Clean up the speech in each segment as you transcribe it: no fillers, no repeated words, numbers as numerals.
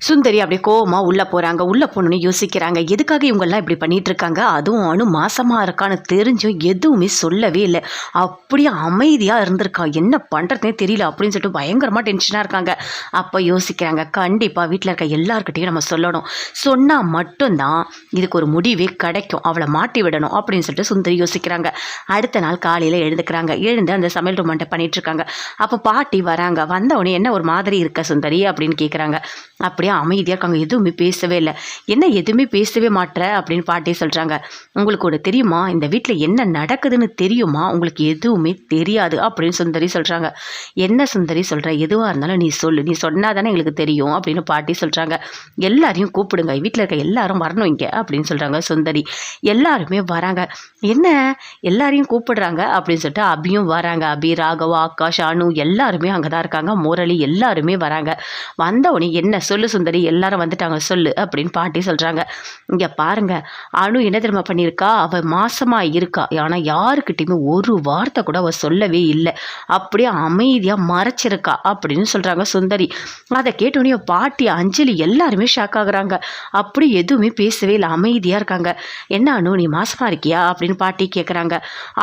சுந்தரி அப்படியே கோவமா உள்ளே போகிறாங்க. உள்ளே போகணுன்னு யோசிக்கிறாங்க. எதுக்காக இவங்கெல்லாம் இப்படி பண்ணிட்டு இருக்காங்க? அதுவும் அணு மாசமாக இருக்கான்னு தெரிஞ்சும் எதுவுமே சொல்லவே இல்லை. அப்படியே அமைதியாக இருந்திருக்கா. என்ன பண்ணுறதுனே தெரியல அப்படின்னு சொல்லிட்டு பயங்கரமாக டென்ஷனாக இருக்காங்க. அப்போ யோசிக்கிறாங்க, கண்டிப்பாக வீட்டில் இருக்க எல்லாருக்கிட்டையும் நம்ம சொல்லணும். சொன்னால் மட்டும்தான் இதுக்கு ஒரு முடிவே கிடைக்கும். அவளை மாட்டி விடணும் அப்படின்னு சொல்லிட்டு சுந்தரி யோசிக்கிறாங்க. அடுத்த நாள் காலையில் எழுந்துக்கிறாங்க. எழுந்து அந்த சமையல் ரூமன்ட்ட பண்ணிட்டு இருக்காங்க. அப்போ பாட்டி வராங்க. வந்தவொடனே என்ன ஒரு மாதிரி இருக்க சுந்தரி அப்படின்னு கேட்குறாங்க. அப்படியே அமைதியாக இருக்காங்க. எதுவுமே பேசவே இல்லை. என்ன எதுவுமே பேசவே மாட்டேற அப்படின்னு பாட்டி சொல்கிறாங்க. உங்களுக்கு ஒன்று தெரியுமா? இந்த வீட்டில் என்ன நடக்குதுன்னு தெரியுமா? உங்களுக்கு எதுவுமே தெரியாது அப்படின்னு சுந்தரி சொல்கிறாங்க. என்ன சுந்தரி சொல்கிற? எதுவாக இருந்தாலும் நீ சொல்லு. நீ சொன்னால் தானே எங்களுக்கு தெரியும் அப்படின்னு பாட்டி சொல்கிறாங்க. எல்லாரையும் கூப்பிடுங்க. வீட்டில் இருக்க எல்லாரும் வரணும் இங்கே அப்படின்னு சொல்கிறாங்க சுந்தரி. எல்லாருமே வராங்க. என்ன எல்லாரையும் கூப்பிடுறாங்க அப்படின்னு சொல்லிட்டு அபியும் வராங்க. அபி, ராகவா, ஆகாஷ், அனு எல்லாருமே அங்கே தான் இருக்காங்க. முரளி எல்லாருமே வராங்க. வந்தவொடனே என்ன சொல்லு சுந்தரி, எல்லாரும் வந்துட்டாங்க சொல்லு அப்படின்னு பாட்டி சொல்கிறாங்க. இங்கே பாருங்க, அனு என்ன தெரியுமா பண்ணியிருக்கா? அவள் மாசமாக இருக்கா. ஆனால் யாருக்கிட்டையுமே ஒரு வார்த்தை கூட அவள் சொல்லவே இல்லை. அப்படியே அமைதியாக மறைச்சிருக்கா அப்படின்னு சொல்கிறாங்க சுந்தரி. அதை கேட்டோடனே பாட்டி, அஞ்சலி எல்லாருமே ஷாக் ஆகுறாங்க. அப்படி எதுவுமே பேசவே இல்லை, அமைதியாக இருக்காங்க. என்ன அனு, நீ மாசமாக இருக்கியா அப்படின்னு பாட்டி கேட்குறாங்க.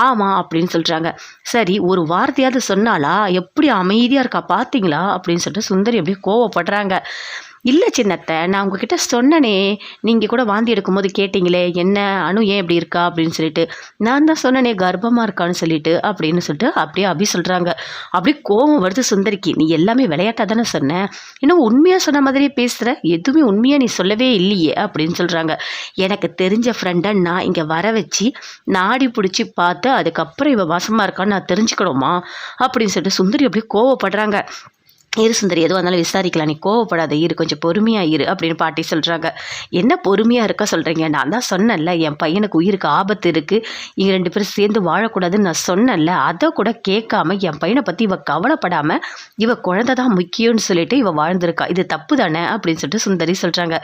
ஆமாம் அப்படின்னு சொல்கிறாங்க. சரி, ஒரு வார்த்தையாவது சொன்னாலா? எப்படி அமைதியாக இருக்கா பார்த்தீங்களா அப்படின்னு சொல்லிட்டு சுந்தரி அப்படியே கோவப்படுறாங்க. இல்லை சின்னத்தை, நான் உங்ககிட்ட சொன்னனே, நீங்கள் கூட வாந்தி எடுக்கும்போது கேட்டிங்களே என்ன அனு ஏன் இப்படி இருக்கா அப்படின்னு சொல்லிட்டு. நான் தான் சொன்னனே கர்ப்பமாக இருக்கான்னு சொல்லிட்டு அப்படின்னு சொல்லிட்டு அப்படியே அபி சொல்கிறாங்க. அப்படியே கோபம் வருது சுந்தரிக்கு. நீ எல்லாமே விளையாட்டாக தானே சொன்ன, இன்னும் உண்மையாக சொன்ன மாதிரியே பேசுகிற, எதுவுமே உண்மையாக நீ சொல்லவே இல்லையே அப்படின்னு சொல்கிறாங்க. எனக்கு தெரிஞ்ச ஃப்ரெண்டை நான் இங்கே வர வச்சு நாடி பிடிச்சி பார்த்து அதுக்கப்புறம் இவள் வாசமாக இருக்கான்னு நான் தெரிஞ்சுக்கணுமா அப்படின்னு சொல்லிட்டு சுந்தரி அப்படியே கோவப்படுறாங்க. இரு சுந்தரி, எதுவாக இருந்தாலும் விசாரிக்கலாம், நீ கோவப்படாத, இரு, கொஞ்சம் பொறுமையாக இரு அப்படின்னு பாட்டி சொல்கிறாங்க. என்ன பொறுமையாக இருக்க சொல்கிறீங்க? நான் தான் சொன்னேன்ல, என் பையனுக்கு உயிருக்கு ஆபத்து இருக்குது, இங்கே 2 பேரும் சேர்ந்து வாழக்கூடாதுன்னு நான் சொன்னேன்ல. அதை கூட கேட்காம என் பையனை பற்றி இவள் கவலைப்படாமல் இவள் குழந்தை தான் முக்கியம்னு சொல்லிட்டு இவள் வாழ்ந்திருக்கா. இது தப்பு தானே அப்படின்னு சொல்லிட்டு சுந்தரி சொல்கிறாங்க.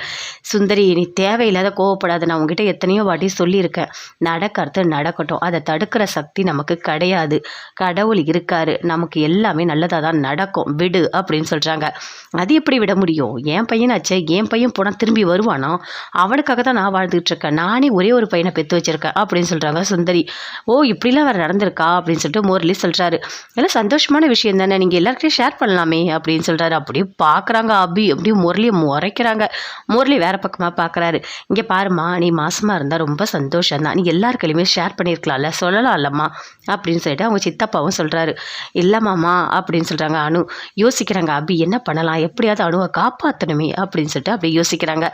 சுந்தரி, நீ தேவையில்லாத கோவப்படாத. நான் உங்ககிட்ட எத்தனையோ வாட்டி சொல்லியிருக்கேன், நடக்கிறது நடக்கட்டும், அதை தடுக்கிற சக்தி நமக்கு கிடையாது. கடவுள் இருக்காரு, நமக்கு எல்லாமே நல்லதாக தான் நடக்கும், விடு அப்படின்னு சொல்கிறாங்க. அது எப்படி விட முடியும்? என் பையனாச்சே, என் பையன் போனால் திரும்பி வருவானா? அவனுக்காக தான் நான் வாழ்ந்துட்டு இருக்கேன். நானே ஒரே ஒரு பையனை பெற்று வச்சிருக்கேன் அப்படின்னு சொல்கிறாங்க சுந்தரி. ஓ, இப்படிலாம் வேறு நடந்திருக்கா அப்படின்னு சொல்லிட்டு முரளி சொல்கிறாரு. எல்லாம் சந்தோஷமான விஷயம் தானே, நீங்கள் எல்லாருக்கிட்டையும் ஷேர் பண்ணலாமே அப்படின்னு சொல்கிறாரு. அப்படியே பார்க்குறாங்க அபி, அப்படியே முரளியை முறைக்கிறாங்க. முரளி வேறு பக்கமாக பார்க்குறாரு. இங்கே பாருமா, நீ மாசமாக இருந்தால் ரொம்ப சந்தோஷம் தான், நீ எல்லாருக்கையுமே ஷேர் பண்ணியிருக்கலாம்ல, சொல்லலாம் இல்லம்மா அப்படின்னு சொல்லிட்டு அவங்க சித்தப்பாவும் சொல்கிறாரு. இல்லைம்மாம்மா அப்படின்னு சொல்கிறாங்க அனு. யோசிக்கிறாங்க அபி, என்ன பண்ணலாம், எப்படியாவது அணுவை காப்பாற்றணுமே அப்படின்னு சொல்லிட்டு அப்படியே யோசிக்கிறாங்க.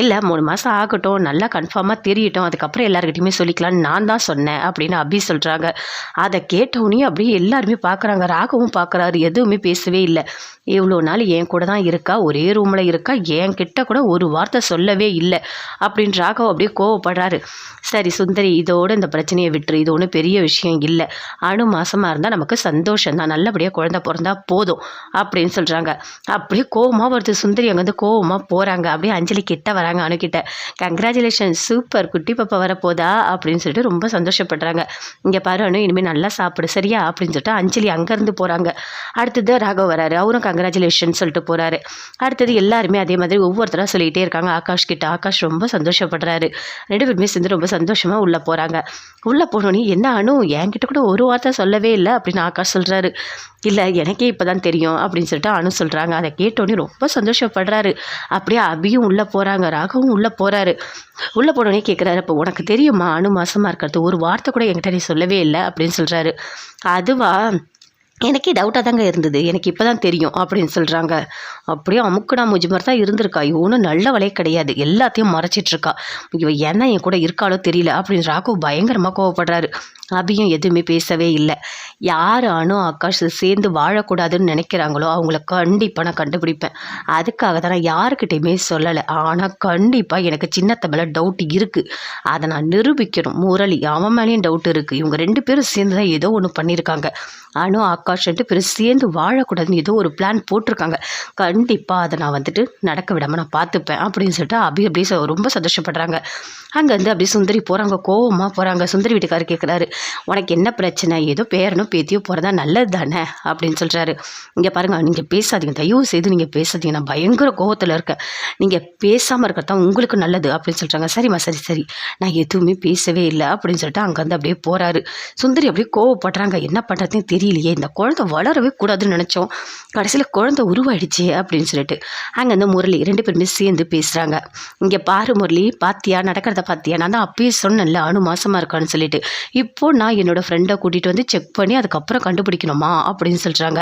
இல்லை, 3 மாதம் ஆகட்டும், நல்லா கன்ஃபார்மாக தெரியட்டும், அதுக்கப்புறம் எல்லாருக்கிட்டையுமே சொல்லிக்கலான்னு நான் தான் சொன்னேன் அப்படின்னு அபி சொல்கிறாங்க. அதை கேட்டவுடனே அப்படியே எல்லாருமே பார்க்குறாங்க. ராகவும் பார்க்குறாரு, எதுவுமே பேசவே இல்லை. இவ்வளோ நாள் என் கூட தான் இருக்கா, ஒரே ரூமில் இருக்கா, என்கிட்ட கூட ஒரு வார்த்தை சொல்லவே இல்லை அப்படின்னு ராகவ் அப்படியே கோவப்படுறாரு. சரி சுந்தரி, இதோட இந்த பிரச்சனையை விட்டுரு, இது ஒன்றும் பெரிய விஷயம் இல்லை, அணு மாசமாக இருந்தால் நமக்கு சந்தோஷம் தான், நல்லபடியாக குழந்தை பிறந்தா போதும் அப்படின்னு சொல்கிறாங்க. அப்படியே கோவமாக வருது சுந்தரி. அங்கேருந்து கோவமாக போகிறாங்க. அப்படியே அஞ்சலி கிட்ட வராங்க. அணுகிட்ட, கங்க்ராச்சுலேஷன், சூப்பர், குட்டி பாப்பா வரப்போதா அப்படின்னு சொல்லிட்டு ரொம்ப சந்தோஷப்படுறாங்க. இங்கே பாரு அனு, இனிமேல் நல்லா சாப்பிடு சரியா அப்படின்னு சொல்லிட்டு அஞ்சலி அங்கேருந்து போகிறாங்க. அடுத்தது ராகவ் வராரு. அவரும் கங்க்ராச்சுலேஷன் சொல்லிட்டு போகிறாரு. அடுத்தது எல்லாருமே அதே மாதிரி ஒவ்வொருத்தராக சொல்லிகிட்டே இருக்காங்க ஆகாஷ் கிட்ட. ஆகாஷ் ரொம்ப சந்தோஷப்படுறாரு. 2 பேருமே சேர்ந்து ரொம்ப சந்தோஷமாக உள்ளே போகிறாங்க. உள்ளே போனோன்னே, என்ன அனு, என்கிட்ட கூட ஒரு வார்த்தை சொல்லவே இல்லை அப்படின்னு ஆகாஷ் சொல்கிறாரு. இல்லை, எனக்கே இப்போ தான் தெரியும் அப்படின்னு சொல்லிட்டு அனு சொல்கிறாங்க. அதை கேட்டோன்னே ரொம்ப சந்தோஷப்படுறாரு. அப்படியே அபியும் உள்ளே போகிறாங்க, ராகவும் உள்ளே போகிறாரு. உள்ளே போனோடனே கேட்குறாரு, அப்போ உனக்கு தெரியுமா அனு மாசமாக இருக்கிறது, ஒரு வார்த்தை கூட என்கிட்ட நீ சொல்லவே இல்லை அப்படின்னு சொல்கிறாரு. அதுவா, எனக்கே டவுட்டாக தாங்க இருந்தது, எனக்கு இப்போ தான் தெரியும் அப்படின்னு சொல்கிறாங்க. அப்படியே அமுக்குனா மூஞ்சி மாதிரி தான் இருந்திருக்கா. இவனும் நல்ல வலையே கிடையாது, எல்லாத்தையும் மறைச்சிட்ருக்கா. இவன் என்ன என் கூட இருக்காளோ தெரியல அப்படின்னு ராகு பயங்கரமாக கோவப்படுறாரு. அபியும் எதுவுமே பேசவே இல்லை. யார் அனு ஆகாஷ் சேர்ந்து வாழக்கூடாதுன்னு நினைக்கிறாங்களோ அவங்கள கண்டிப்பாக நான் கண்டுபிடிப்பேன். அதுக்காக தான் நான் யாருக்கிட்டையுமே சொல்லலை. ஆனால் கண்டிப்பாக எனக்கு சின்னத்த மேலே டவுட் இருக்குது, அதை நான் நிரூபிக்கணும். முரளி, அவன் மேலேயும் டவுட் இருக்குது. இவங்க 2 பேரும் சேர்ந்து தான் ஏதோ ஒன்று பண்ணியிருக்காங்க. அனு ஆகாஷ்ன்ட்டு பிறகு சேர்ந்து வாழக்கூடாதுன்னு ஏதோ ஒரு பிளான் போட்டிருக்காங்க. கண்டிப்பாக அதை நான் வந்துட்டு நடக்க விடாமல் நான் பார்த்துப்பேன் அப்படின்னு சொல்லிட்டு அப்படியே ரொம்ப சந்தோஷப்படுறாங்க. அங்கேருந்து அப்படியே சுந்தரி போகிறாங்க, கோவமாக போகிறாங்க. சுந்தரி வீட்டுக்காரர் கேட்குறாரு, உனக்கு என்ன பிரச்சனை? ஏதோ பேரனும் பேத்தியோ போகிறதா நல்லது தானே அப்படின்னு சொல்கிறாரு. இங்கே பாருங்கள், நீங்கள் பேசாதீங்க, தயவு செய்து நீங்கள் பேசாதீங்க, நான் பயங்கர கோவத்தில் இருக்கேன், நீங்கள் பேசாமல் இருக்கிறது தான் உங்களுக்கு நல்லது அப்படின்னு சொல்கிறாங்க. சரிம்மா, சரி, நான் எதுவுமே பேசவே இல்லை அப்படின்னு சொல்லிட்டு அங்கேருந்து அப்படியே போகிறாரு. சுந்தரி அப்படியே கோவப்படுறாங்க, என்ன பண்ணுறதுன்னு தெரியலையே, இந்த குழந்தை வளரவே கூடாதுன்னு நினச்சோம், கடைசியில் குழந்தை உருவாயிடுச்சு அப்படின்னு சொல்லிட்டு அங்கேருந்து முரளி 2 பேருமே சேர்ந்து பேசுகிறாங்க. இங்கே பாரு முரளி, பாத்தியா நடக்கிறத பாத்தியா, நான் தான் அப்பயே சொன்னேன்ல அணு மாசமாக இருக்கான்னு சொல்லிட்டு, இப்போ நான் என்னோடய ஃப்ரெண்டை கூட்டிகிட்டு வந்து செக் பண்ணி அதுக்கப்புறம் கண்டுபிடிக்கணுமா அப்படின்னு சொல்கிறாங்க.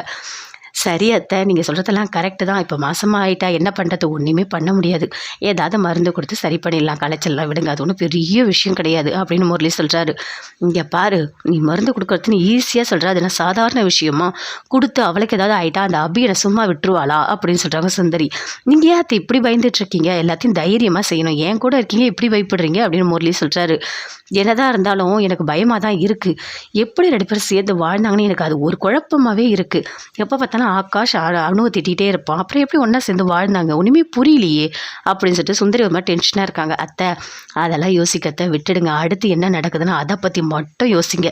சரி அத்தை, நீங்கள் சொல்கிறதெல்லாம் கரெக்டு தான், இப்போ மாசமாக ஆகிட்டா என்ன பண்ணுறது, ஒன்றுமே பண்ண முடியாது, ஏதாவது மருந்து கொடுத்து சரி பண்ணிடலாம், களைச்சல்லாம் விடுங்க, அது ஒன்றும் பெரிய விஷயம் கிடையாது அப்படின்னு முரளி சொல்கிறாரு. இங்கே பாரு, நீ மருந்து கொடுக்குறதுன்னு ஈஸியாக சொல்கிற, அது என்ன சாதாரண விஷயமா, கொடுத்து அவளுக்கு ஏதாவது ஆகிட்டா அந்த அபியை சும்மா விட்டுருவாளா அப்படின்னு சொல்கிறாங்க சுந்தரி. நீங்கள் ஏன் அத்தை இப்படி பயந்துட்டுருக்கீங்க, எல்லாத்தையும் தைரியமாக செய்யணும், ஏன் கூட இருக்கீங்க இப்படி பயப்படுறீங்க அப்படின்னு முரளி சொல்கிறாரு. என்னதான் இருந்தாலும் எனக்கு பயமாக தான் இருக்குது, எப்படி 2 பேரும் சேர்ந்து வாழ்ந்தாங்கன்னு எனக்கு அது ஒரு குழப்பமாகவே இருக்குது. எப்போ பார்த்தாலும் ஆகாஷ் அணுவை திட்டிகிட்டே இருப்பான், அப்புறம் எப்படி ஒன்றா சேர்ந்து வாழ்ந்தாங்க, ஒன்றுமே புரியலையே அப்படின்னு சொல்லிட்டு சுந்தரி ஒரு மாதிரி டென்ஷனாக இருக்காங்க. அத்தை, அதெல்லாம் யோசிக்கத்தை விட்டுடுங்க, அடுத்து என்ன நடக்குதுன்னு அதை பற்றி மட்டும் யோசிங்க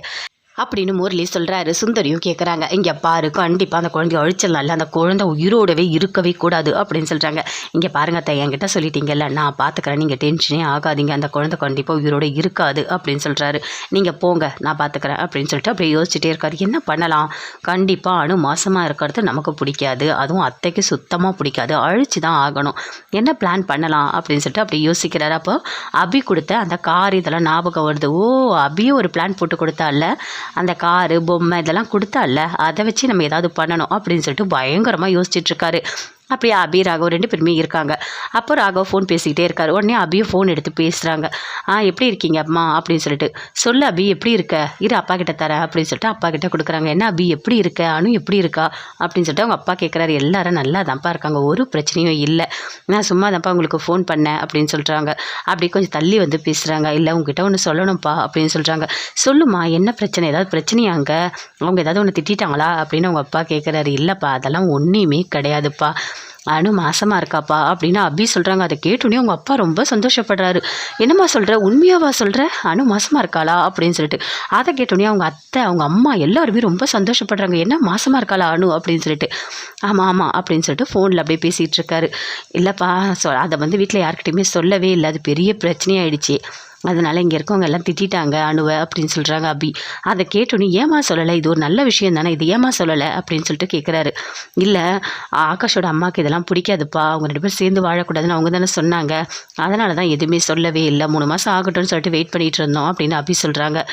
அப்படின்னு முரளி சொல்கிறாரு. சுந்தரியும் கேட்குறாங்க, இங்கே பாரு, கண்டிப்பாக அந்த குழந்தைய அழிச்சிடலாம்ல, அந்த குழந்தை உயிரோடவே இருக்கவே கூடாது அப்படின்னு சொல்கிறாங்க. இங்கே பாருங்க அத்தை, என்கிட்ட சொல்லிட்டீங்கல்ல, நான் பார்த்துக்கிறேன், நீங்கள் டென்ஷனே ஆகாதீங்க, அந்த குழந்தை கண்டிப்பாக உயிரோடு இருக்காது அப்படின்னு சொல்கிறாரு. நீங்கள் போங்க, நான் பார்த்துக்கிறேன் அப்படின்னு சொல்லிட்டு அப்படியே யோசிச்சுட்டே இருக்காரு. என்ன பண்ணலாம், கண்டிப்பாக அணு மாசமாக இருக்கிறது நமக்கு பிடிக்காது, அதுவும் அத்தைக்கு சுத்தமாக பிடிக்காது, அழிச்சு தான் ஆகணும், என்ன பிளான் பண்ணலாம் அப்படின்னு சொல்லிட்டு அப்படி யோசிக்கிறாரு. அப்போ அபி கொடுத்த அந்த கார் இதெல்லாம் ஞாபகம் வருது. ஓ, அபியும் ஒரு பிளான் போட்டு கொடுத்தால, அந்த காரு பொம்மை இதெல்லாம் கொடுத்தால, அதை வச்சு நம்ம ஏதாவது பண்ணணும் அப்படின்னு சொல்லிட்டு பயங்கரமாக யோசிச்சுட்ருக்காரு. அப்படியே அபி ராகவ் 2 பேருமே இருக்காங்க. அப்போ ராகவ் ஃபோன் பேசிக்கிட்டே இருக்காரு. உடனே அபியும் ஃபோன் எடுத்து பேசுகிறாங்க. எப்படி இருக்கீங்க அம்மா அப்படின்னு சொல்லிட்டு, சொல்லு அபி எப்படி இருக்க, இரு அப்பா கிட்ட தரேன் அப்படின்னு சொல்லிட்டு அப்பா கிட்ட கொடுக்குறாங்க. என்ன அபி எப்படி இருக்க, அனு எப்படி இருக்கா அப்படின்னு சொல்லிட்டு அவங்க அப்பா கேட்குறாரு. எல்லாரும் நல்லா தான்ப்பா இருக்காங்க, ஒரு பிரச்சனையும் இல்லை, நான் சும்மா தான்ப்பா உங்களுக்கு ஃபோன் பண்ணேன் அப்படின்னு சொல்கிறாங்க. அப்படி கொஞ்சம் தள்ளி வந்து பேசுகிறாங்க. இல்லை உங்ககிட்ட ஒன்று சொல்லணும்ப்பா அப்படின்னு சொல்கிறாங்க. சொல்லுமா, என்ன பிரச்சனை, ஏதாவது பிரச்சனையா அங்கே, அவங்க ஏதாவது ஒன்று திட்டாங்களா அப்படின்னு அவங்க அப்பா கேட்குறாரு. இல்லைப்பா, அதெல்லாம் ஒன்றுமே கிடையாதுப்பா, அனு மாசமாக இருக்காப்பா அப்படின்னு அபி சொல்கிறாங்க. அதை கேட்டோன்னே அவங்க அப்பா ரொம்ப சந்தோஷப்படுறாரு. என்னம்மா சொல்கிற, உண்மையாவா சொல்கிற, அனு மாசமாக இருக்காளா அப்படின்னு சொல்லிட்டு. அதை கேட்டோன்னே அவங்க அத்தை, அவங்க அம்மா எல்லாருமே ரொம்ப சந்தோஷப்படுறாங்க. என்ன மாசமாக இருக்காளா அனு அப்படின்னு சொல்லிட்டு. ஆமாம் அப்படின்னு சொல்லிட்டு ஃபோனில் அப்படியே பேசிகிட்டு இருக்காரு. இல்லைப்பா, அதை வந்து வீட்டில் யார்கிட்டையுமே சொல்லவே இல்லை, அது பெரிய பிரச்சனையாயிடுச்சு, அதனால் இங்கே இருக்கவங்க எல்லாம் திட்டாங்க அணுவை அப்படின்னு சொல்கிறாங்க அபி. அதை கேட்டோன்னே ஏமா சொல்லலை, இது ஒரு நல்ல விஷயம் தானே, இது ஏமா சொல்லலை அப்படின்னு சொல்லிட்டு கேட்குறாரு. இல்லை, ஆகாஷோட அம்மாவுக்கு இதெல்லாம் பிடிக்காதுப்பா, அவங்க 2 பேரும் சேர்ந்து வாழக்கூடாதுன்னு அவங்க தானே சொன்னாங்க, அதனால தான் எதுவுமே சொல்லவே இல்லை, 3 மாதம் ஆகட்டும்னு சொல்லிட்டு வெயிட் பண்ணிகிட்டு இருந்தோம் அப்படின்னு அபி சொல்கிறாங்க.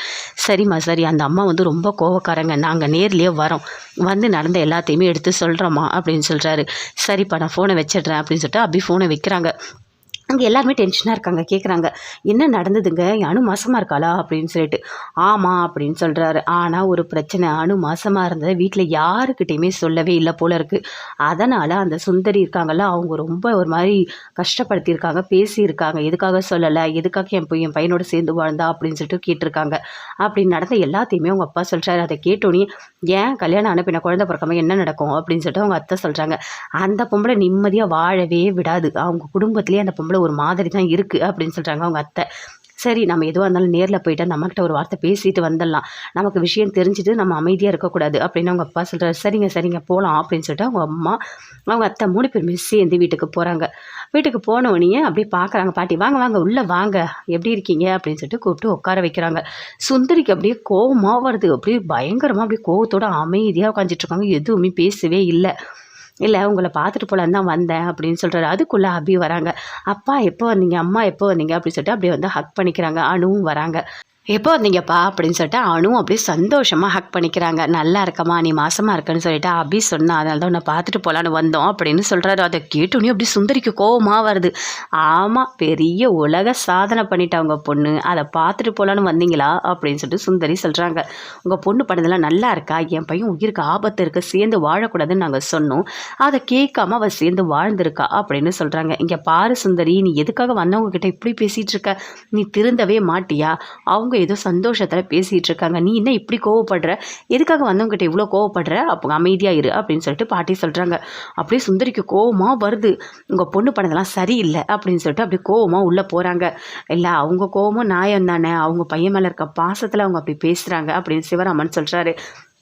சரிம்மா சரி, அந்த அம்மா வந்து ரொம்ப கோவக்காரங்க, நாங்கள் நேர்லேயே வரோம், வந்து நடந்த எல்லாத்தையுமே எடுத்து சொல்கிறோம்மா அப்படின்னு சொல்கிறாரு. சரிப்பா, நான் ஃபோனை வச்சிடுறேன் அப்படின்னு சொல்லிட்டு அபி ஃபோனை வைக்கிறாங்க. அங்கே எல்லாருமே டென்ஷனாக இருக்காங்க. கேட்குறாங்க, என்ன நடந்ததுங்க, அணு மாசமாக இருக்காளா அப்படின்னு சொல்லிட்டு. ஆமாம் அப்படின்னு சொல்கிறாரு. ஆனால் ஒரு பிரச்சனை, அணு மாசமாக இருந்ததை வீட்டில் யாருக்கிட்டையுமே சொல்லவே இல்லை போல இருக்குது, அதனால் அந்த சுந்தரி இருக்காங்கல்ல, அவங்க ரொம்ப ஒரு மாதிரி கஷ்டப்படுத்தியிருக்காங்க, பேசியிருக்காங்க, எதுக்காக சொல்லலை, எதுக்காக என் பையனோட சேர்ந்து வாழ்ந்தா அப்படின்னு சொல்லிட்டு கேட்டிருக்காங்க. அப்படின்னு நடந்த எல்லாத்தையுமே அவங்க அப்பா சொல்கிறாரு. அதை கேட்டோன்னே, ஏன் கல்யாணம் அனுப்பின குழந்தை பிறக்காம என்ன நடக்கும் அப்படின்னு சொல்லிட்டு அவங்க அத்தை சொல்கிறாங்க. அந்த பொம்பளை நிம்மதியாக வாழவே விடாது, அவங்க குடும்பத்திலே அந்த பொம்பளை ஒரு மாதிரி தான் இருக்குது அப்படின்னு சொல்கிறாங்க அவங்க அத்தை. சரி, நம்ம எதுவாக இருந்தாலும் நேரில் போய்ட்டு நம்மக்கிட்ட ஒரு வார்த்தை பேசிட்டு வந்துடலாம், நமக்கு விஷயம் தெரிஞ்சுட்டு நம்ம அமைதியாக இருக்கக்கூடாது அப்படின்னு அவங்க அப்பா சொல்கிறாரு. சரிங்க போகலாம் அப்படின்னு சொல்லிட்டு அவங்க அம்மா அவங்க அத்தை 3 பேருமே சேர்ந்து வீட்டுக்கு போகிறாங்க. வீட்டுக்கு போனவனையே அப்படியே பார்க்குறாங்க. பாட்டி வாங்க உள்ளே வாங்க, எப்படி இருக்கீங்க அப்படின்னு சொல்லிட்டு கூப்பிட்டு உட்கார வைக்கிறாங்க. சுந்தரிக்கு அப்படியே கோவமாக வருது, அப்படியே பயங்கரமாக அப்படியே கோவத்தோடு அமைதியாக உட்காந்துட்ருக்காங்க, எதுவுமே பேசவே இல்லை. இல்லை, உங்களை பார்த்துட்டு போகலான்னு தான் வந்தேன் அப்படின்னு சொல்கிறாரு. அதுக்குள்ளே அபி வராங்க. அப்பா எப்போ வந்தீங்க, அம்மா எப்போ வந்தீங்க அப்படின்னு சொல்லிட்டு அப்படியே வந்து ஹக் பண்ணிக்கிறாங்க. அணுவும் வராங்க. எப்போ வந்தீங்கப்பா அப்படின்னு சொல்லிட்டு அணுவும் அப்படியே சந்தோஷமாக ஹக் பண்ணிக்கிறாங்க. நல்லா இருக்கம்மா, நீ மாசமாக இருக்கன்னு சொல்லிட்டு அபி சொன்னா, அதனால தான் உன்னை பார்த்துட்டு போகலான்னு வந்தோம் அப்படின்னு சொல்கிறாரு. அதை கேட்டோன்னே அப்படி சுந்தரிக்கு கோவமாக வருது. ஆமாம், பெரிய உலக சாதனை பண்ணிட்டு அவங்க பொண்ணு, அதை பார்த்துட்டு போகலான்னு வந்தீங்களா அப்படின்னு சொல்லிட்டு சுந்தரி சொல்கிறாங்க. உங்கள் பொண்ணு பண்ணதெல்லாம் நல்லா இருக்கா, என் பையன் உயிருக்கு ஆபத்து இருக்குது, சேர்ந்து வாழக்கூடாதுன்னு நாங்கள் சொன்னோம், அதை கேட்காம அவள் சேர்ந்து வாழ்ந்திருக்கா அப்படின்னு சொல்கிறாங்க. இங்கே பாரு சுந்தரி, நீ எதுக்காக வந்தவங்க கிட்ட இப்படி பேசிகிட்டு இருக்க, நீ திருந்தவே மாட்டியா, அவங்க ஏதோ சந்தோஷத்தில் பேசிகிட்டு இருக்காங்க. நீ என்ன இப்படி கோவப்படுற, எதுக்காக வந்தவங்ககிட்ட இவ்வளோ கோவப்படுற, அப்போ அமைதியாக இரு அப்படின்னு சொல்லிட்டு பாட்டி சொல்கிறாங்க. அப்படியே சுந்தரிக்கு கோவமாக வருது. உங்கள் பொண்ணு பண்ணதெல்லாம் சரியில்லை அப்படின்னு சொல்லிட்டு அப்படியே கோவமாக உள்ளே போகிறாங்க. இல்லை அவங்க கோவமும் நியாயம் தானே, அவங்க பையன் மேலே இருக்க பாசத்தில் அவங்க அப்படி பேசுகிறாங்க அப்படின்னு சிவராமன் சொல்கிறாரு.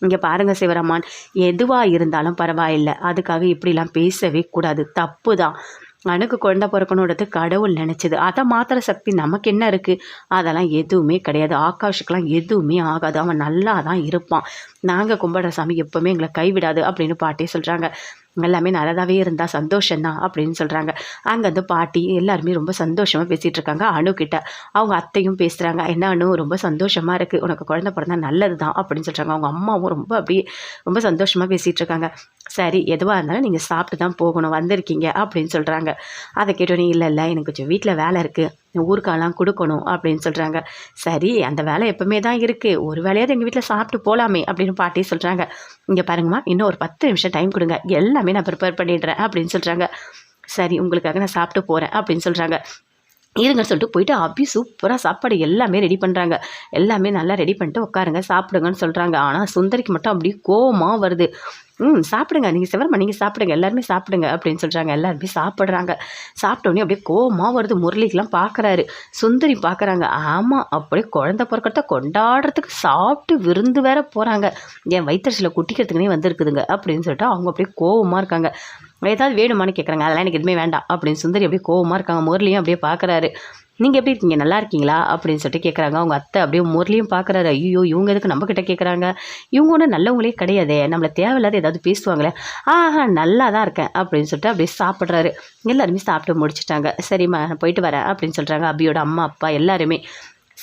இங்கே பாருங்கள் சிவராமன், எதுவாக இருந்தாலும் பரவாயில்லை, அதுக்காக இப்படிலாம் பேசவே கூடாது, தப்பு தான். அணுக்கு குழந்தை பிறக்கணுன்றது கடவுள் நினச்சிது, அதை மாத்திர சக்தி நமக்கு என்ன இருக்குது? அதெல்லாம் எதுவுமே கிடையாது. ஆகாஷுக்கெலாம் எதுவுமே ஆகாது, அவன் நல்லா தான் இருப்பான். நாங்கள் கும்பிட்ற சாமி எப்போவுமே எங்களை கைவிடாது அப்படின்னு பாட்டி சொல்கிறாங்க. எல்லாமே நல்லதாகவே இருந்தால் சந்தோஷந்தான் அப்படின்னு சொல்கிறாங்க. அங்கேருந்து பாட்டி எல்லாருமே ரொம்ப சந்தோஷமாக பேசிகிட்டு இருக்காங்க. அணுக்கிட்ட அவங்க அத்தையும் பேசுகிறாங்க. என்ன அணு, ரொம்ப சந்தோஷமாக இருக்குது, உனக்கு குழந்தை பிறந்தா நல்லது தான் அப்படின்னு சொல்கிறாங்க. அவங்க அம்மாவும் ரொம்ப சந்தோஷமாக பேசிகிட்டு இருக்காங்க. சரி, எதுவாக இருந்தாலும் நீங்கள் சாப்பிட்டு தான் போகணும், வந்திருக்கீங்க அப்படின்னு சொல்கிறாங்க. அதை கேட்டோன்னே இல்லை எனக்கு கொஞ்சம் வீட்டில் வேலை இருக்குது, ஊருக்கெல்லாம் கொடுக்கணும் அப்படின்னு சொல்கிறாங்க. சரி, அந்த வேலை எப்பவுமே தான் இருக்குது, ஒரு வேலையாவது எங்கள் வீட்டில் சாப்பிட்டு போகலாமே அப்படின்னு பாட்டி சொல்கிறாங்க. இங்கே பாருங்கம்மா, இன்னும் ஒரு 10 நிமிஷம் டைம் கொடுங்க, எல்லாமே நான் ப்ரிப்பேர் பண்ணிடுறேன் அப்படின்னு சொல்கிறாங்க. சரி, உங்களுக்காக நான் சாப்பிட்டு போகிறேன் அப்படின்னு சொல்கிறாங்க. இருங்கன்னு சொல்லிட்டு போயிட்டு அபி சூப்பராக சாப்பாடு எல்லாமே ரெடி பண்ணுறாங்க. எல்லாமே நல்லா ரெடி பண்ணிட்டு உட்காருங்க சாப்பிடுங்கன்னு சொல்கிறாங்க. ஆனால் சுந்தரிக்கு மட்டும் அப்படி கோவமாக வருது. சாப்பிடுங்க, நீங்கள் சிவராமன் நீங்கள் சாப்பிடுங்க, எல்லாருமே சாப்பிடுங்க அப்படின்னு சொல்கிறாங்க. எல்லாருமே சாப்பிட்றாங்க. சாப்பிட்டோன்னே அப்படியே கோவமாக வருது. முரளிக்கெலாம் பார்க்குறாரு, சுந்தரி பார்க்குறாங்க. ஆமாம், அப்படியே குழந்தை பிறக்கிறத கொண்டாடுறதுக்கு சாப்பிட்டு விருந்து வேற போகிறாங்க, என் வயிற்றுல குட்டிக்கிறதுக்குனே வந்திருக்குதுங்க அப்படின்னு சொல்லிட்டு அவங்க அப்படியே கோவமாக இருக்காங்க. ஏதாவது வேணுமான்னு கேட்குறாங்க. அதெல்லாம் எனக்கு எதுவுமே வேண்டாம் அப்படின்னு சுந்தரி அப்படியே கோவமாக இருக்காங்க. முரளியும் அப்படியே பார்க்குறாரு. நீங்கள் எப்படி இருக்கீங்க, நல்லா இருக்கீங்களா அப்படின்னு சொல்லிட்டு கேட்குறாங்க. அவங்க அத்தை அப்படியே முரளியும் பார்க்குறாரு. ஐயோ, இவங்க எதுக்கு நம்மக்கிட்ட கேட்குறாங்க, இவங்க ஒன்றும் நல்லவங்களே கிடையாதே, நம்மளை தேவையில்லாத ஏதாவது பேசுவாங்களே. நல்லா தான் இருக்கேன் அப்படின்னு சொல்லிட்டு அப்படியே சாப்பிட்றாரு. எல்லாருமே சாப்பிட்டு முடிச்சுட்டாங்க. சரிம்மா, நான் போயிட்டு வரேன் அப்படின்னு சொல்கிறாங்க. அபியோட அம்மா அப்பா எல்லாருமே.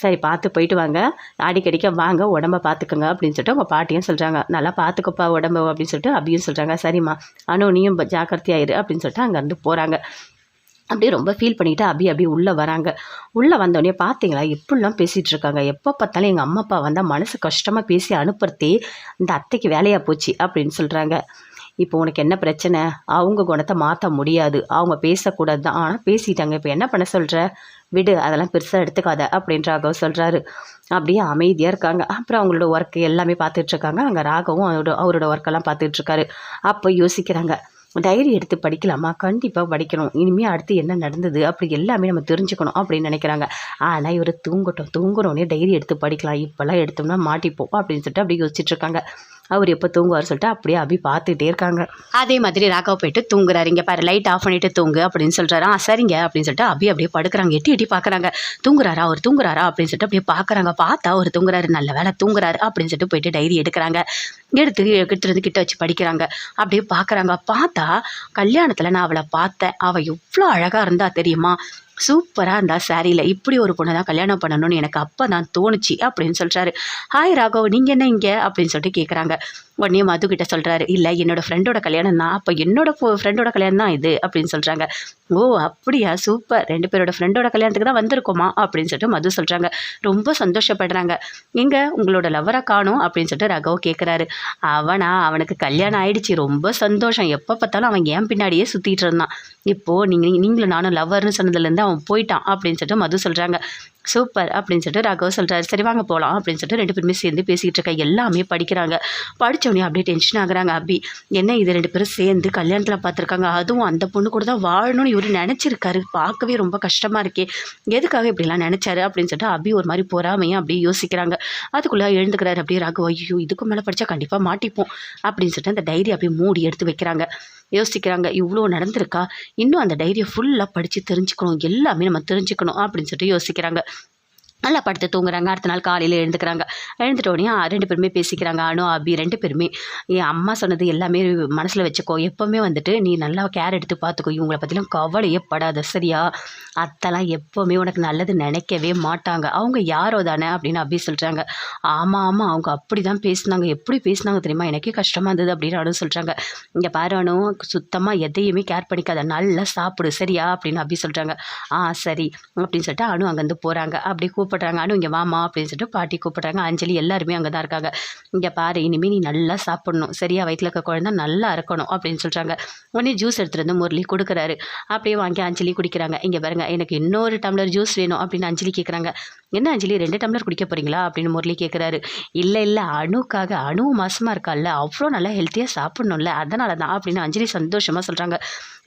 சரி, பார்த்து போயிட்டு வாங்க, அடிக்கடிக்க வாங்க, உடம்ப பார்த்துக்கோங்க அப்படின்னு சொல்லிட்டு அவங்க பாட்டியும் சொல்கிறாங்க. நல்லா பார்த்துக்கப்பா உடம்பு அப்படின்னு சொல்லிட்டு அபியும் சொல்கிறாங்க. சரிம்மா, அனு நீயும் ஜாக்கிரதையாயிரு அப்படின்னு சொல்லிட்டு அங்கேருந்து போகிறாங்க. அப்படியே ரொம்ப ஃபீல் பண்ணிவிட்டு அப்படியே உள்ளே வராங்க. உள்ளே வந்தோடனே பார்த்தீங்களா எப்படிலாம் பேசிகிட்டு இருக்காங்க. எப்போ பார்த்தாலும் எங்கள் அம்மா அப்பா வந்தால் மனசு கஷ்டமாக பேசி அனுப்புறதே இந்த அத்தைக்கு வேலையாக போச்சு அப்படின்னு சொல்கிறாங்க. இப்போ உனக்கு என்ன பிரச்சனை, அவங்க குணத்தை மாற்ற முடியாது, அவங்க பேசக்கூடாது தான், ஆனால் பேசிட்டாங்க, இப்போ என்ன பண்ண சொல்கிற, விடு, அதெல்லாம் பெருசாக எடுத்துக்காத அப்படின்ற ராகவ் சொல்கிறாரு. அப்படியே அமைதியாக இருக்காங்க. அப்புறம் அவங்களோட ஒர்க்கு எல்லாமே பார்த்துட்ருக்காங்க. அங்கே ராகவும் அவரோட ஒர்க்கெல்லாம் பார்த்துட்ருக்காரு. அப்போ யோசிக்கிறாங்க, டைரி எடுத்து படிக்கலாமா, கண்டிப்பாக படிக்கணும், இனிமேல் அடுத்து என்ன நடந்தது அப்படி எல்லாமே நம்ம தெரிஞ்சுக்கணும் அப்படின்னு நினைக்கிறாங்க. ஆனால் இவர் தூங்குறோன்னே டைரி எடுத்து படிக்கலாம், இப்போல்லாம் எடுத்தோம்னா மாட்டிப்போம் அப்படின்னு சொல்லிட்டு அப்படியே யோசிச்சுட்ருக்காங்க. அவர் எப்போ தூங்குவார் சொல்லிட்டு அப்படியே அபி பார்த்துட்டே இருக்காங்க. அதே மாதிரி ராகவ் போயிட்டு தூங்குறாரு. இங்கே பாரு, லைட் ஆஃப் பண்ணிவிட்டு தூங்கு அப்படின்னு சொல்கிறாரு. சரிங்க அப்படின்னு சொல்லிட்டு அபி அப்படியே படுக்கிறாங்க. எட்டி பார்க்குறாங்க, தூங்குறாரா அப்படின்னு சொல்லிட்டு அப்படியே பார்க்குறாங்க. பார்த்தா அவர் தூங்குறாரு. நல்ல வேலை தூங்குறாரு அப்படின்னு சொல்லிட்டு போயிட்டு டைரி எடுக்கிறாங்க. எடுத்துட்டு கிட்ட வச்சு படிக்கிறாங்க. அப்படியே பார்க்குறாங்க. பார்த்தா கல்யாணத்தில் நான் அவளை பார்த்தேன், அவள் எவ்வளோ அழகாக இருந்தா தெரியுமா, சூப்பராக இருந்தா சாரியில், இப்படி ஒரு பொண்ணை தான் கல்யாணம் பண்ணணும்னு எனக்கு அப்போ தான் தோணுச்சு அப்படின்னு சொல்கிறாரு. ஹாய் ராகவ், நீங்கள் என்ன இங்கே அப்படின்னு சொல்லிட்டு கேட்குறாங்க. உடனே மது கிட்ட சொல்கிறாரு, இல்லை என்னோடய ஃப்ரெண்டோட கல்யாணம் தான், அப்போ ஃப்ரெண்டோட கல்யாணம் தான் இது அப்படின்னு சொல்கிறாங்க. ஓ அப்படியா, சூப்பர், 2 பேரோட ஃப்ரெண்டோட கல்யாணத்துக்கு தான் வந்திருக்கோமா அப்படின்னு சொல்லிட்டு மது சொல்கிறாங்க. ரொம்ப சந்தோஷப்படுறாங்க. எங்கே உங்களோட லவ்வரை காணும் அப்படின்னு சொல்லிட்டு ராகவ் கேட்குறாரு. அவனுக்கு கல்யாணம் ஆயிடுச்சு, ரொம்ப சந்தோஷம், எப்போ பார்த்தாலும் அவன் ஏன் பின்னாடியே சுற்றிட்டு இருந்தான், இப்போது நீங்களும் நானும் லவ்வர்னு சொன்னதுலேருந்து அவன் போயிட்டான் அப்படின்னு சொல்லிட்டு மது சொல்கிறாங்க. சூப்பர் அப்படின்னு சொல்லிட்டு ராகவ் சொல்கிறாரு. சரி வாங்க போகலாம் அப்படின்னு சொல்லிட்டு 2 பேருமே சேர்ந்து பேசிக்கிட்டு இருக்க. எல்லாமே படிக்கிறாங்க. படித்தோடனே அப்படியே டென்ஷன் ஆகுறாங்க. அபி என்ன இது 2 பேரும் சேர்ந்து கல்யாணத்தில் பார்த்துருக்காங்க, அதுவும் அந்த பொண்ணு கூட தான் வாழணும்னு இவர் நினச்சிருக்காரு, பார்க்கவே ரொம்ப கஷ்டமாக இருக்கே, எதுக்காக இப்படிலாம் நினச்சாரு அப்படின்னு சொல்லிட்டு அபி ஒரு மாதிரி பொறாமையாக அப்படியே யோசிக்கிறாங்க. அதுக்குள்ளே எழுந்துக்கிறாரு. அப்படியே ராகவ், ஐயோ இதுக்கு மேலே படித்தா கண்டிப்பாக மாட்டிப்போம் அப்படின்னு சொல்லிட்டு அந்த டைரி அப்படியே மூடி எடுத்து வைக்கிறாங்க. யோசிக்கிறாங்க, இவ்வளோ நடந்திருக்கா, இன்னும் அந்த டைரியை ஃபுல்லாக படித்து தெரிஞ்சுக்கணும், எல்லாமே நம்ம தெரிஞ்சுக்கணும் அப்படின்னு சொல்லிட்டு யோசிக்கிறாங்க. நல்லா படுத்து தூங்குறாங்க. அடுத்த நாள் காலையில் எழுந்துக்கிறாங்க. எழுந்துட்டோடனே 2 பேருமே பேசிக்கிறாங்க. அனு அபி 2 பேருமே, என் அம்மா சொன்னது எல்லாமே மனசில் வச்சுக்கோ, எப்போவுமே வந்துட்டு நீ நல்லா கேர் எடுத்து பார்த்துக்கோ, இவங்களை பற்றிலாம் கவலையே படாத சரியா, அத்தெல்லாம் எப்போவுமே உனக்கு நல்லது நினைக்கவே மாட்டாங்க, அவங்க யாரோ தானே அப்படின்னு அபி சொல்கிறாங்க. ஆமாம் அவங்க அப்படி தான் பேசினாங்க, எப்படி பேசினாங்க தெரியுமா, எனக்கே கஷ்டமாக இருந்தது அப்படின்னு அனு சொல்கிறாங்க. இங்கே பாரு அனு, சுத்தமாக எதையுமே கேர் பண்ணிக்காத, நல்லா சாப்பிடு சரியா அப்படின்னு அபி சொல்கிறாங்க. சரி அப்படின்னு சொல்லிட்டு அனு அங்கேருந்து போகிறாங்க. அப்படி கூப்பிட்டு கூப்பிட்றாங்க. அனு இங்கே வாமா அப்படின்னு சொல்லிட்டு பாட்டி கூப்பிட்றாங்க. அஞ்சலி எல்லாருமே அங்கே தான் இருக்காங்க. இங்கே பாரு, இனிமேல் நீ நல்லா சாப்பிடணும் சரியா, வயிற்றில் இருக்க குழந்தை நல்லா இருக்கணும் அப்படின்னு சொல்கிறாங்க. உடனே ஜூஸ் எடுத்துகிட்டு வந்து முரளி கொடுக்குறாரு. அப்படியே வாங்கி அஞ்சலி குடிக்கிறாங்க. இங்கே பாருங்க, எனக்கு இன்னொரு டம்ளர் ஜூஸ் வேணும் அப்படின்னு அஞ்சலி கேட்குறாங்க. என்ன அஞ்சலி 2 டம்ளர் குடிக்க போகிறீங்களா அப்படின்னு முரளி கேட்குறாரு. இல்லை அணுக்காக, அணு மாசமாக இருக்கால்ல, அவ்வளோ நல்லா ஹெல்த்தியாக சாப்பிட்ணும்ல, அதனால தான் அப்படின்னு அஞ்சலி சந்தோஷமாக சொல்கிறாங்க.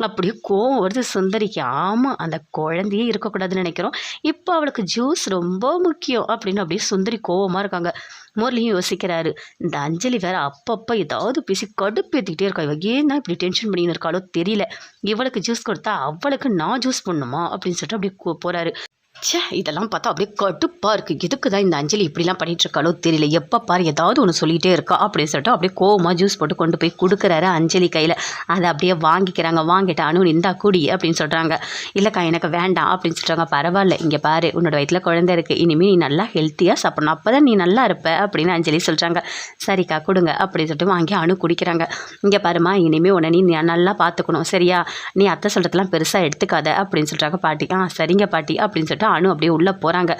அப்படியே கோவம் வருது சுந்தரிக்கு. ஆமாம், அந்த குழந்தையே இருக்கக்கூடாதுன்னு நினைக்கிறோம், இப்போ அவளுக்கு ஜூஸ் ரொம்ப முக்கியம் அப்படின்னு அப்படியே சுந்தரி கோவமாக இருக்காங்க. முரளியும் யோசிக்கிறாரு, இந்த அஞ்சலி வேற அப்பப்போ ஏதாவது பேசி கடுப்பேற்றிக்கிட்டே இருக்கா, இவ ஏன்னா இப்படி டென்ஷன் பண்ணின்னு இருக்காளோ தெரியல, இவளுக்கு ஜூஸ் கொடுத்தா அவளுக்கு நான் ஜூஸ் பண்ணணுமா அப்படின்னு சொல்லிட்டு அப்படியே போகிறாரு. ச்சே, இதெல்லாம் பார்த்தா அப்படியே கடுப்பாக இருக்குது. எதுக்கு தான் இந்த அஞ்சலி இப்படிலாம் பண்ணிகிட்ருக்காளோ தெரியல, எப்போ பாரு ஏதாவது ஒன்று சொல்லிகிட்டே இருக்கா அப்படின்னு சொல்லிட்டு அப்படியே கோவமாக ஜூஸ் போட்டு கொண்டு போய் கொடுக்குறாரு அஞ்சலி கையில். அதை அப்படியே வாங்கிக்கிறாங்க. வாங்கிட்டு அனு இந்தா குடி அப்படின்னு சொல்கிறாங்க. இல்லைக்கா எனக்கு வேண்டாம் அப்படின்னு சொல்கிறாங்க. பரவாயில்ல, இங்கே பாரு, உன்னோட வயிற்றில் குழந்தை இருக்குது, இனிமேல் நீ நல்லா ஹெல்த்தியாக சாப்பிடணும், அப்போ தான் நீ நல்லா இருப்ப அப்படின்னு அஞ்சலி சொல்கிறாங்க. சரிக்கா கொடுங்க அப்படின்னு சொல்லிட்டு வாங்கி அனு குடிக்கிறாங்க. இங்கே பாருமா, இனிமேல் உன்னை நீ நல்லா பார்த்துக்கணும் சரியா, நீ அத்தை சொல்கிறதுலாம் பெருசாக எடுத்துக்காத அப்படின்னு சொல்கிறாங்க பாட்டி. சரிங்க பாட்டி அப்படின்னு சொல்லிட்டு அனு அப்படியே உள்ளே போகிறாங்க.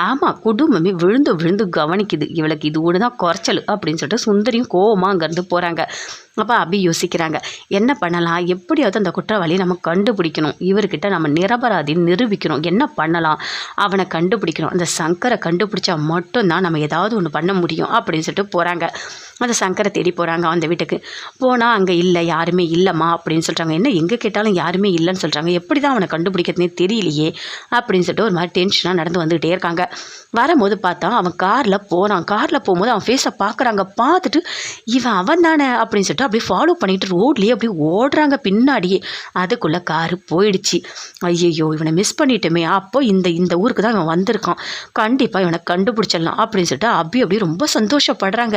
ஆமாம், குடும்பமே விழுந்து விழுந்து கவனிக்குது, இவளுக்கு இது ஒன்று தான் குறைச்சல் அப்படின்னு சொல்லிட்டு சுந்தரியும் கோவமாக அங்கேருந்து போகிறாங்க. அப்போ அபி யோசிக்கிறாங்க, என்ன பண்ணலாம், எப்படியாவது அந்த குற்றவாளியை நம்ம கண்டுபிடிக்கணும், இவர்கிட்ட நம்ம நிரபராதின்னு நிரூபிக்கணும், என்ன பண்ணலாம், அவனை கண்டுபிடிக்கணும், அந்த சங்கரை கண்டுபிடிச்சா மட்டும்தான் நம்ம ஏதாவது ஒன்று பண்ண முடியும் அப்படின்னு சொல்லிட்டு போகிறாங்க. அந்த சங்கரை தேடி போகிறாங்க. அந்த வீட்டுக்கு போனால் அங்கே இல்லை, யாருமே இல்லைம்மா அப்படின்னு சொல்கிறாங்க. என்ன எங்கே கேட்டாலும் யாருமே இல்லைன்னு சொல்கிறாங்க, எப்படி தான் அவனை கண்டுபிடிக்கிறதுனே தெரியலையே அப்படின்னு சொல்லிட்டு ஒரு மாதிரி டென்ஷனாக நடந்து வந்துக்கிட்டே இருக்காங்க. வரும்போது பார்த்தா அவன் காரில் போகிறான். காரில் போகும்போது அவன் ஃபேஸை பார்க்குறாங்க. பார்த்துட்டு இவன் அவன் தானே அப்படின்னு சொல்லிட்டு அப்படியே ஃபாலோ பண்ணிட்டு ரோட்லேயே அப்படியே ஓடுறாங்க பின்னாடியே. அதுக்குள்ளே காரு போயிடுச்சு. ஐயோ, இவனை மிஸ் பண்ணிட்டோமே, அப்போ இந்த ஊருக்கு தான் இவன் வந்திருக்கான், கண்டிப்பாக இவனை கண்டுபிடிச்சிடலாம் அப்படின்னு சொல்லிட்டு அப்படியே ரொம்ப சந்தோஷப்படுறாங்க.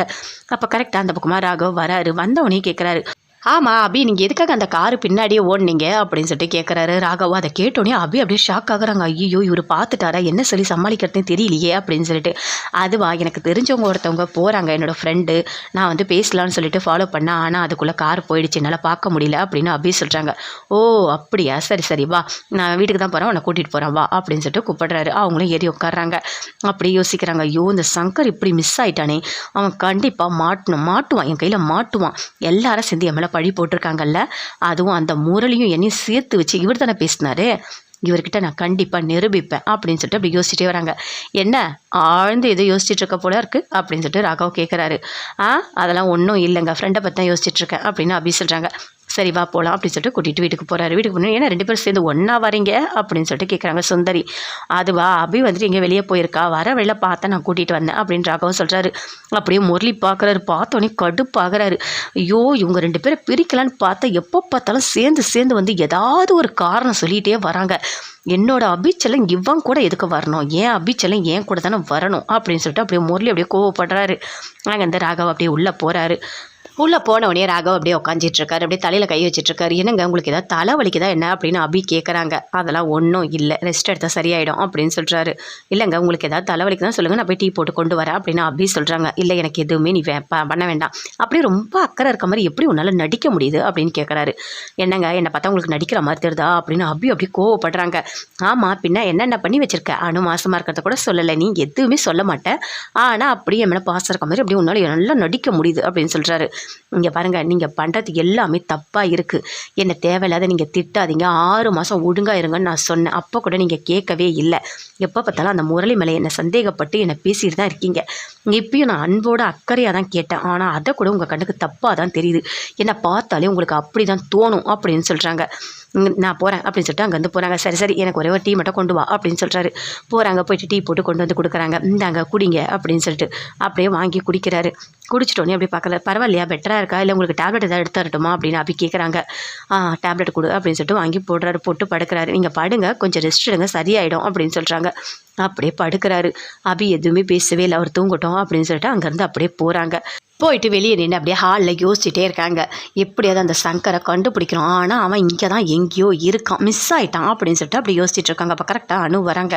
அப்போ கரெக்டாக அந்த பக்கமாக ராகவ் வராரு. வந்தவனே கேட்குறாரு, ஆமாம் அபி, நீங்கள் எதுக்காக அந்த காரு பின்னாடியே ஓடுனீங்க அப்படின்னு சொல்லிட்டு கேட்குறாரு ராகவா. அதை கேட்டோன்னே அப்படியே ஷாக் ஆகுறாங்க. ஐயோ, இவர் பார்த்துட்டாரா, என்ன சொல்லி சமாளிக்கிறதுன்னு தெரியலையே அப்படின்னு சொல்லிட்டு. அதுவா, எனக்கு தெரிஞ்சவங்க ஒருத்தவங்க போகிறாங்க, என்னோடய ஃப்ரெண்டு, நான் வந்து பேசலான்னு சொல்லிட்டு ஃபாலோ பண்ணேன், ஆனால் அதுக்குள்ளே கார் போயிடுச்சு, என்னால் பார்க்க முடியல அப்படின்னு அபி சொல்கிறாங்க. ஓ அப்படியா, சரி வா, நான் வீட்டுக்கு தான் போகிறேன், உன்னை கூட்டிகிட்டு போகிறேன் வா அப்படின்னு சொல்லிட்டு கூப்பிடுறாரு. அவங்களும் ஏறி உட்காடுறாங்க. அப்படியே யோசிக்கிறாங்க, ஐயோ இந்த சங்கர் இப்படி மிஸ் ஆகிட்டானே, அவன் கண்டிப்பாக மாட்டுவான், என் கையில் மாட்டுவான், எல்லாரும் சேர்ந்து என் மேலே பழி போட்டிருக்காங்கல்ல, அதுவும் அந்த முரளியும் என்னையும் சேர்த்து வச்சு இவர் தானே பேசினாரு, இவர்கிட்ட நான் கண்டிப்பாக நிரூபிப்பேன் அப்படின்னு சொல்லிட்டு அப்படி யோசிச்சுட்டே வராங்க. என்ன ஆழ்ந்து எதோ யோசிச்சுட்டு இருக்க போல இருக்குது அப்படின்னு சொல்லிட்டு ராகவ் கேட்குறாரு. அதெல்லாம் ஒன்றும் இல்லைங்க, ஃப்ரெண்டை பற்றி தான் யோசிச்சுட்ருக்கேன் அப்படின்னு அபி சொல்கிறாங்க. சரி வா போகலாம் அப்படின்னு சொல்லிட்டு கூட்டிகிட்டு வீட்டுக்கு போகிறாரு. வீட்டுக்கு போகணும், ஏன்னா 2 பேரும் சேர்ந்து ஒன்றா வரீங்க அப்படின்னு சொல்லிட்டு கேட்குறாங்க சுந்தரி. அதுவா, அபி வந்துட்டு எங்கே வெளியே போயிருக்கா, வர வெளில பார்த்தா நான் கூட்டிகிட்டு வந்தேன் அப்படின்னு ராகவும் சொல்கிறாரு. அப்படியே முரளி பார்க்குறாரு. பார்த்தோன்னே கடுப்பாகிறாரு. ஐயோ, இவங்க 2 பேரை பிரிக்கலான்னு பார்த்தா எப்போ பார்த்தாலும் சேர்ந்து வந்து ஏதாவது ஒரு காரணம் சொல்லிகிட்டே வராங்க. என்னோட அபிச்சலம் இவன் கூட எதுக்கு வரணும், ஏன் அபிச்சலம் ஏன் கூட தானே வரணும் அப்படின்னு சொல்லிட்டு அப்படியே முரளி அப்படியே கோவப்படுறாரு. அங்கே இந்த ராகவ் அப்படியே உள்ளே போகிறாரு. உள்ளே போனவனே ராகவ் அப்படியே உட்காந்துட்ருக்காரு. அப்படியே தலையில் கை வச்சிட்ருக்காரு. என்னங்க உங்களுக்கு ஏதாவது தலைவலிக்குதா என்ன அப்படின்னு அபி கேட்குறாங்க. அதெல்லாம் ஒன்றும் இல்லை, ரெஸ்ட் எடுத்தால் சரியாயிடும் அப்படின்னு சொல்கிறாரு. இல்லைங்க, உங்களுக்கு ஏதாவது தலைவலிக்கு தான் சொல்லுங்கள், நான் போய் டீ போட்டு கொண்டு வரேன் அப்படின்னு அபி சொல்கிறாங்க. இல்லை, எனக்கு எதுவுமே நீ பண்ண வேண்டாம். அப்படியே ரொம்ப அக்கறை இருக்க மாதிரி எப்படி உன்னால் நடிக்க முடியுது அப்படின்னு கேட்குறாரு. என்னங்க, என்னை பார்த்தா உங்களுக்கு நடிக்கிற மாதிரி தெரியுதா அப்படின்னு அப்படியே கோவப்படுறாங்க. ஆமாம், பின்ன என்னென்ன பண்ணி வச்சுருக்க, அணு மாசமாக இருக்கிறத கூட சொல்லலை, நீ எதுவுமே சொல்ல மாட்டேன், ஆனால் அப்படியே என் மேலே பாசம் இருக்க மாதிரி அப்படியே உன்னால் நல்லா நடிக்க முடியுது அப்படின்னு சொல்கிறாரு. இங்கே பாருங்கள், நீங்கள் பண்ணுறது எல்லாமே தப்பாக இருக்குது, என்னை தேவையில்லாத நீங்கள் திட்டாதீங்க, 6 மாதம் ஒழுங்காக இருங்கன்னு நான் சொன்னேன், அப்போ கூட நீங்கள் கேட்கவே இல்லை, எப்போ பார்த்தாலும் அந்த முரளி மேலே என்னை சந்தேகப்பட்டு என்னை பேசிட்டு தான் இருக்கீங்க, இப்பயும் நான் அன்போட அக்கறையாக தான் கேட்டேன், ஆனால் அதை கூட உங்கள் கண்ணுக்கு தப்பாக தான் தெரியுது, என்னை பார்த்தாலே உங்களுக்கு அப்படி தான் தோணும் அப்படின்னு சொல்கிறாங்க. நான் போகிறேன் அப்படின்னு சொல்லிட்டு அங்கேருந்து போகிறாங்க. சரி எனக்கு ஒரே ஒரு டீ மட்டும் கொண்டு வா அப்படின்னு சொல்கிறாரு. போகிறாங்க, போயிட்டு டீ போட்டு கொண்டு வந்து கொடுக்குறாங்க. இந்தாங்க குடிங்க அப்படின்னு சொல்லிட்டு அப்படியே வாங்கி குடிக்கிறாரு. குடிச்சிட்டோன்னே அப்படி பார்க்கல, பரவாயில்லையா, பெட்டராக இருக்கா, இல்லை உங்களுக்கு டேப்லெட் ஏதாவது எடுத்து தரட்டுமா அப்படின்னு அப்படி கேட்குறாங்க. டேப்லெட் கொடு அப்படின்னு சொல்லிட்டு வாங்கி போடுறாரு. போட்டு படுக்கிறாரு. நீங்கள் படுங்க, கொஞ்சம் ரெஸ்ட் எடுங்க, சரியாயிடும் அப்படின்னு சொல்கிறாங்க. அப்படியே படுக்கிறாரு. அபி எதுவுமே பேசவே இல்லை, அவர் தூங்கட்டும் அப்படின்னு சொல்லிட்டு அங்கேருந்து அப்படியே போகிறாங்க. போயிட்டு வெளியே நின்று அப்படியே ஹாலில் யோசிச்சுட்டே இருக்காங்க. எப்படியாவது அந்த சங்கரை கண்டுபிடிக்கணும். ஆனால் அவன் இங்கே தான் எங்கேயோ இருக்கான், மிஸ் ஆகிட்டான் அப்படின்னு சொல்லிட்டு அப்படி யோசிச்சுட்டு இருக்காங்க. அப்போ கரெக்டாக அனு வராங்க.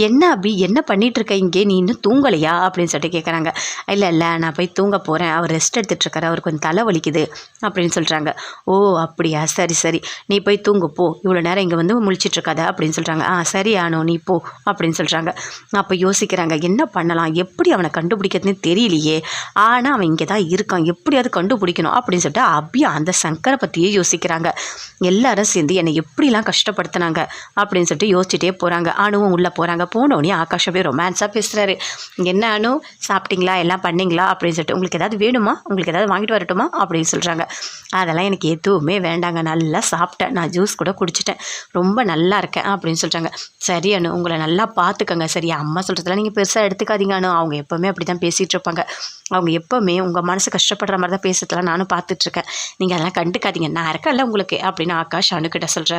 என்ன அப்படி என்ன பண்ணிட்டு இருக்க இங்கே, நீ இன்னும் தூங்கலையா அப்படின்னு சொல்லிட்டு கேட்குறாங்க. இல்லை நான் போய் தூங்க போகிறேன், அவர் ரெஸ்ட் எடுத்துகிட்டு இருக்காரு, அவருக்கு கொஞ்சம் தலை வலிக்குது அப்படின்னு சொல்கிறாங்க. ஓ அப்படியா, சரி நீ போய் தூங்கு போ, இவ்வளோ நேரம் இங்கே வந்து முழிச்சிட்டு இருக்காத அப்படின்னு சொல்கிறாங்க. சரி அனு நீ போ அப்படின்னு சொல்கிறாங்க. அப்போ யோசிக்கிறாங்க என்ன பண்ணலாம், எப்படி அவனை கண்டுபிடிக்கிறதுன்னு தெரியலையே, ஆனால் அவன் இங்கே தான் இருக்கான், எப்படியாவது கண்டுபிடிக்கணும் அப்படின்னு சொல்லிட்டு அப்படியே அந்த சங்கரை பற்றியே யோசிக்கிறாங்க. எல்லாரும் சேர்ந்து என்னை எப்படிலாம் கஷ்டப்படுத்தினாங்க அப்படின்னு சொல்லிட்டு யோசிச்சுட்டே போகிறாங்க. அனுவும் உள்ளே போகிறாங்க. போனோடனே ஆகாஷ் அப்படியே ரொமான்ஸாக பேசுகிறாரு. என்ன அனு சாப்பிட்டீங்களா, எல்லாம் பண்ணிங்களா அப்படின்னு சொல்லிட்டு, உங்களுக்கு ஏதாவது வேணுமா, உங்களுக்கு ஏதாவது வாங்கிட்டு வரட்டுமா அப்படின்னு சொல்கிறாங்க. அதெல்லாம் எனக்கு எதுவுமே வேண்டாங்க, நல்லா சாப்பிட்டேன், நான் ஜூஸ் கூட குடிச்சிட்டேன், ரொம்ப நல்லா இருக்கேன் அப்படின்னு சொல்கிறாங்க. சரி அனு உங்களை நல்லா பார்த்துக்கங்க, சரியா, அம்மா சொல்கிறதெல்லாம் நீங்கள் பெருசாக எடுத்துக்காதீங்க அனு, அவங்க எப்போவுமே அப்படி தான் பேசிகிட்டு இருப்பாங்க, அவங்க எப்போவுமே உங்கள் மனசு கஷ்டப்படுற மாதிரி தான் பேசுறதெல்லாம் நானும் பார்த்துட்ருக்கேன், நீங்கள் அதெல்லாம் கண்டுக்காதீங்க, நான் இருக்கேன்ல உங்களுக்கு அப்படின்னு ஆகாஷ் அனுக்கிட்ட சொல்கிறார்.